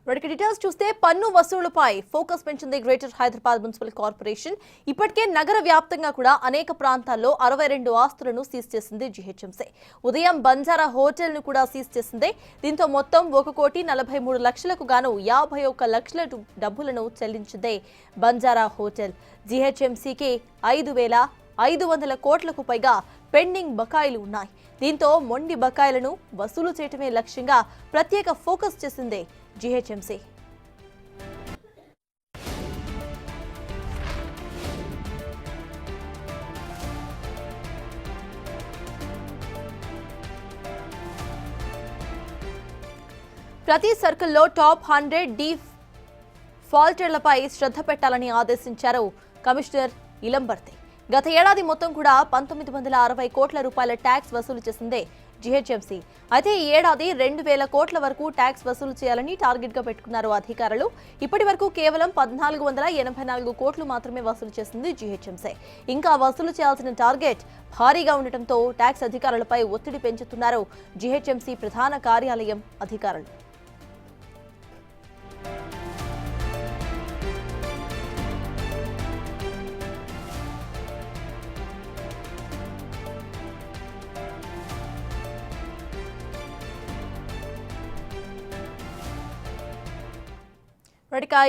వాటికి డీటెయిల్స్ చూస్తే పన్ను వసూలుపై ఫోకస్ పెంచింది గ్రేటర్ హైదరాబాద్ మున్సిపల్ కార్పొరేషన్. ఇప్పటికే నగర వ్యాప్తంగా కూడా అనేక ప్రాంతాల్లో 62 ఆస్తులను సీజ్ చేసింది జీహెచ్ఎంసీ. ఉదయం బంజారా హోటల్ ను కూడా సీజ్ చేసింది. దీంతో మొత్తం 1,43 లక్షలకు గాను 51 లక్షల డబ్బులను చెల్లించింది బంజారా హోటల్. జీహెచ్ఎంసీకి 5,500 కోట్లకు పైగా పెండింగ్ బకాయిలు ఉన్నాయి. దీంతో మొండి బకాయిలను వసూలు చేయటమే లక్ష్యంగా ప్రత్యేక ఫోకస్ చేసింది జీహెచ్ఎంసీ. ప్రతి సర్కిల్లో టాప్ 100 డిఫాల్టర్లపై శ్రద్ధ పెట్టాలని ఆదేశించారు కమిషనర్ ఇలంబర్తి. గత ఏడాది మొత్తం కూడా 1960 కోట్ల రూపాయల ట్యాక్స్ వసూలు చేసిందే జీహెచ్ఎంసీ. అయితే ఈ ఏడాది 2,000 కోట్ల వరకు ట్యాక్స్ వసూలు చేయాలని టార్గెట్ గా పెట్టుకున్నారు అధికారులు. ఇప్పటి వరకు కేవలం 1,484 కోట్లు మాత్రమే వసూలు చేసింది జీహెచ్ఎంసీ. ఇంకా వసూలు చేయాల్సిన టార్గెట్ భారీగా ఉండటంతో ట్యాక్స్ అధికారులపై ఒత్తిడి పెంచుతున్నారు జీహెచ్ఎంసీ ప్రధాన కార్యాలయం అధికారులు.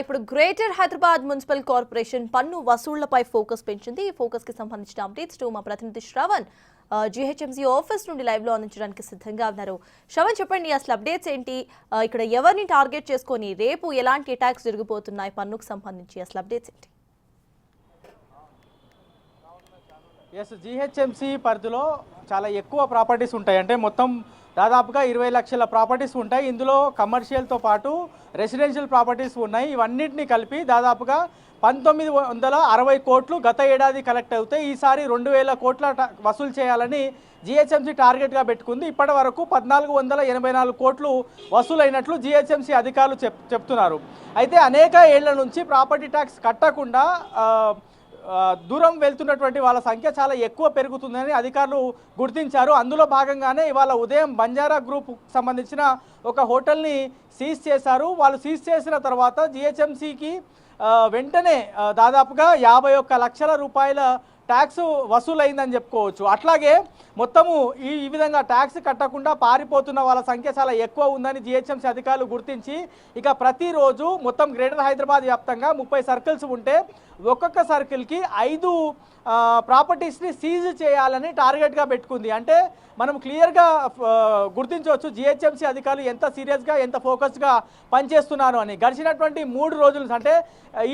ఇప్పుడు గ్రేటర్ హైదరాబాద్ మున్సిపల్ కార్పొరేషన్ పన్ను వసూళ్లపై ఫోకస్ పెంచింది. ఈ ఫోకస్ కి సంబంధించిన అప్డేట్స్ మా ప్రతినిధి శ్రవణ్ జీహెచ్ఎంసీ ఆఫీస్ నుండి లైవ్ లో అందించడానికి సిద్ధంగా ఉన్నారు. శ్రవణ్, చెప్పండి అసలు అప్డేట్స్ ఏంటి? ఇక్కడ ఎవరిని టార్గెట్ చేసుకొని రేపు ఎలాంటి అటాక్స్ జరిగిపోతున్నాయి పన్నుకు సంబంధించి, అసలు అప్డేట్స్ ఏంటి? జీహెచ్ఎంసీ పరిధిలో చాలా ఎక్కువ ప్రాపర్టీస్ ఉంటాయి. అంటే మొత్తం దాదాపుగా 20 లక్షల ప్రాపర్టీస్ ఉంటాయి. ఇందులో కమర్షియల్తో పాటు రెసిడెన్షియల్ ప్రాపర్టీస్ ఉన్నాయి. ఇవన్నిటిని కలిపి దాదాపుగా 1,960 కోట్లు గత ఏడాది కలెక్ట్ అవుతాయి. ఈసారి 2,000 కోట్ల వసూలు చేయాలని జీహెచ్ఎంసీ టార్గెట్గా పెట్టుకుంది. ఇప్పటి వరకు 1,484 కోట్లు వసూలైనట్లు జీహెచ్ఎంసీ అధికారులు చెప్తున్నారు. అయితే అనేక ఏళ్ల నుంచి ప్రాపర్టీ ట్యాక్స్ కట్టకుండా దూరం వెళ్తున్నటువంటి వాళ్ళ సంఖ్య చాలా ఎక్కువ పెరుగుతుందని అధికారులు గుర్తించారు. అందులో భాగంగానే ఇవాళ ఉదయం బంజారా గ్రూప్ సంబంధించిన ఒక హోటల్ని సీజ్ చేశారు. వాళ్ళు సీజ్ చేసిన తర్వాత జీహెచ్ఎంసీకి వెంటనే దాదాపుగా 51 లక్షల రూపాయల ట్యాక్స్ వసూలైందని చెప్పుకోవచ్చు. అట్లాగే మొత్తము ఈ విధంగా ట్యాక్స్ కట్టకుండా పారిపోతున్న వాళ్ళ సంఖ్య చాలా ఎక్కువ ఉందని జీహెచ్ఎంసీ అధికారులు గుర్తించి ఇక ప్రతిరోజు మొత్తం గ్రేటర్ హైదరాబాద్ వ్యాప్తంగా 30 సర్కిల్స్ ఉంటే ఒక్కొక్క సర్కిల్కి 5 ప్రాపర్టీస్ని సీజ్ చేయాలని టార్గెట్గా పెట్టుకుంది. అంటే మనం క్లియర్గా గుర్తించవచ్చు జీహెచ్ఎంసీ అధికారులు ఎంత సీరియస్గా ఎంత ఫోకస్గా పనిచేస్తున్నారు అని. గడిచినటువంటి 3 రోజులు అంటే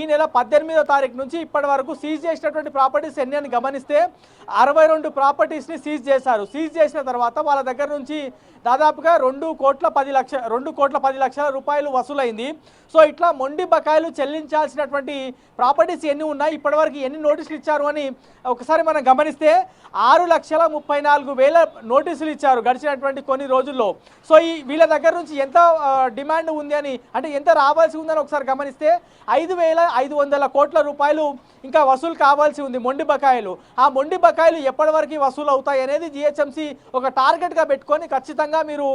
ఈ నెల 18వ తారీఖు నుంచి ఇప్పటి వరకు సీజ్ చేసినటువంటి ప్రాపర్టీస్ ఎన్ని అని గమనిస్తే 62 ప్రాపర్టీస్ని సీజ్ చేశారు. సీజ్ చేసిన తర్వాత వాళ్ళ దగ్గర నుంచి దాదాపుగా 2,10 లక్షల రూపాయలు వసూలైంది. సో ఇట్లా మొండి బకాయిలు చెల్లించాల్సినటువంటి ప్రాపర్టీస్ ఎన్ని ఉన్నాయి, ఇప్పటివరకు ఎన్ని నోటీసులు ఇచ్చారు అని ఒకసారి మనం గమనిస్తే 6,34,000 నోటీసులు ఇచ్చారు గడిచినటువంటి కొన్ని రోజుల్లో. సో వీళ్ళ దగ్గర నుంచి ఎంత డిమాండ్ ఉంది అని, అంటే ఎంత రావాల్సి ఉందని ఒకసారి గమనిస్తే 5,500 కోట్ల రూపాయలు ఇంకా వసూలు కావాల్సి ఉంది మొండి బకాయిలు. ఆ మొండి బకాయిలు ఎప్పటి వరకు వసూలు అవుతాయి అనేది జీహెచ్ఎంసీ ఒక టార్గెట్గా పెట్టుకొని ఖచ్చితంగా మీరు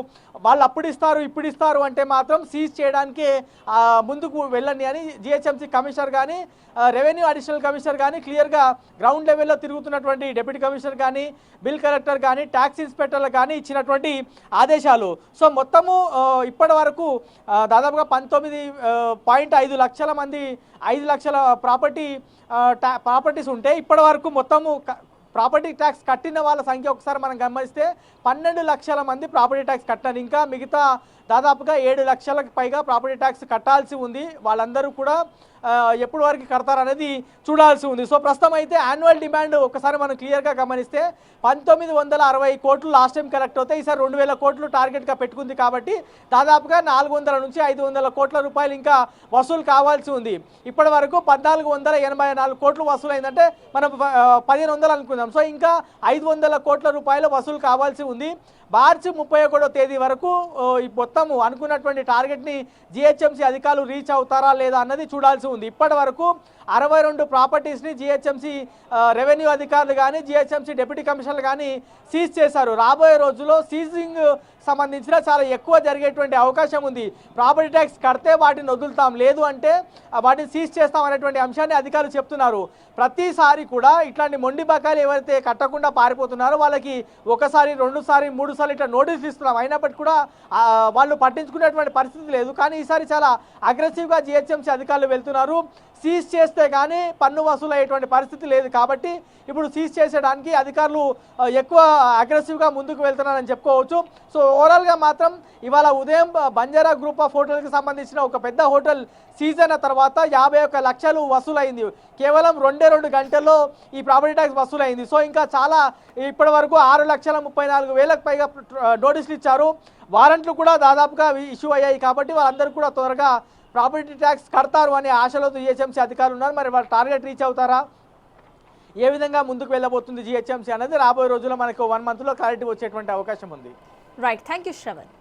వాళ్ళు అప్పుడు ఇస్తారు ఇప్పుడు ఇస్తారు అంటే మాత్రం సీజ్ చేయడానికి ముందుకు వెళ్ళండి అని జీహెచ్ఎంసీ కమిషనర్ కానీ రెవెన్యూ అడిషనల్ కమిషనర్ కానీ క్లియర్గా గ్రౌండ్ లెవెల్లో తిరుగుతున్నటువంటి డిప్యూటీ కమిషనర్ కానీ బిల్ కలెక్టర్ కానీ ట్యాక్స్ ఇన్స్పెక్టర్లు కానీ ఇచ్చినటువంటి ఆదేశాలు. సో మొత్తము ఇప్పటి వరకు దాదాపుగా 19.5 లక్షల మంది 5 లక్షల ప్రాపర్టీస్ ఉంటే ఇప్పటి వరకు మొత్తము ప్రాపర్టీ ట్యాక్స్ కట్టిన వాళ్ళ సంఖ్య ఒకసారి మనం గమనిస్తే 12 లక్షల మంది ప్రాపర్టీ ట్యాక్స్ కట్టారు. ఇంకా మిగతా దాదాపుగా 7 లక్షలకు పైగా ప్రాపర్టీ ట్యాక్స్ కట్టాల్సి ఉంది. వాళ్ళందరూ కూడా ఎప్పటి వరకు కడతారనేది చూడాల్సి ఉంది. సో ప్రస్తుతం అయితే యాన్యువల్ డిమాండ్ ఒకసారి మనం క్లియర్గా గమనిస్తే 1,960 కోట్లు లాస్ట్ టైం కలెక్ట్ అవుతాయి. ఈసారి 2,000 కోట్లు టార్గెట్గా పెట్టుకుంది కాబట్టి దాదాపుగా 400 నుంచి 500 కోట్ల రూపాయలు ఇంకా వసూలు కావాల్సి ఉంది. ఇప్పటి వరకు 1,484 కోట్లు వసూలైందంటే మనం 1,500 అనుకుందాం. సో ఇంకా 500 కోట్ల రూపాయలు వసూలు కావాల్సి ఉంది. మార్చి 31వ తేదీ వరకు ఈ మొత్తం అనుకున్నటువంటి టార్గెట్ని జిహెచ్ఎంసీ అధికారులు రీచ్ అవుతారా లేదా అన్నది చూడాల్సి ఉంది. ఇప్పటి వరకు 62 ప్రాపర్టీస్ని జిహెచ్ఎంసీ రెవెన్యూ అధికారులు కానీ జిహెచ్ఎంసీ డిప్యూటీ కమిషనర్లు కానీ సీజ్ చేశారు. రాబోయే రోజుల్లో సీజింగ్ సంబంధించిన చాలా ఎక్కువ జరిగేటువంటి అవకాశం ఉంది. ప్రాపర్టీ ట్యాక్స్ కడితే వాటిని వదులుతాం, లేదు అంటే వాటిని సీజ్ చేస్తాం అనేటువంటి అంశాన్ని అధికారులు చెప్తున్నారు. ప్రతిసారి కూడా ఇట్లాంటి మొండి బకాయిలు ఎవరైతే కట్టకుండా పారిపోతున్నారో వాళ్ళకి ఒకసారి 2 సారి 3 సార్లు ఇట్లా నోటీసులు ఇస్తున్నాం. అయినప్పటికీ కూడా వాళ్ళు పట్టించుకునేటువంటి పరిస్థితి లేదు. కానీ ఈసారి చాలా అగ్రెసివ్గా జిహెచ్ఎంసీ అధికారులు వెళ్తున్నారు. సీజ్ చేస్తే కానీ పన్ను వసూలు అయ్యేటువంటి పరిస్థితి లేదు. కాబట్టి ఇప్పుడు సీజ్ చేసేయడానికి అధికారులు ఎక్కువ అగ్రెసివ్గా ముందుకు వెళ్తున్నారని చెప్పుకోవచ్చు. సో ఓవరాల్గా మాత్రం ఇవాళ ఉదయం బంజారా గ్రూప్ ఆఫ్ హోటల్కి సంబంధించిన ఒక పెద్ద హోటల్ సీజ్ అయిన తర్వాత 51 లక్షలు వసూలైంది. కేవలం 2 గంటల్లో ఈ ప్రాపర్టీ ట్యాక్స్ వసూలైంది. సో ఇంకా చాలా ఇప్పటి వరకు 6,34,000 పైగా నోటీసులు ఇచ్చారు. వారెంట్లు కూడా దాదాపుగా ఇష్యూ అయ్యాయి. కాబట్టి వాళ్ళందరూ కూడా త్వరగా ప్రాపర్టీ ట్యాక్స్ కడతారు అనే ఆశలతో జిహెచ్ఎంసీ అధికారులు ఉన్నారు. మరి వాళ్ళ టార్గెట్ రీచ్ అవుతారా, ఏ విధంగా ముందుకు వెళ్ళబోతుంది జిహెచ్ఎంసీ అనేది రాబోయే రోజుల్లో మనకు 1 మంత్లో క్లారిటీ వచ్చేటువంటి అవకాశం ఉంది. Right, thank you Shravan.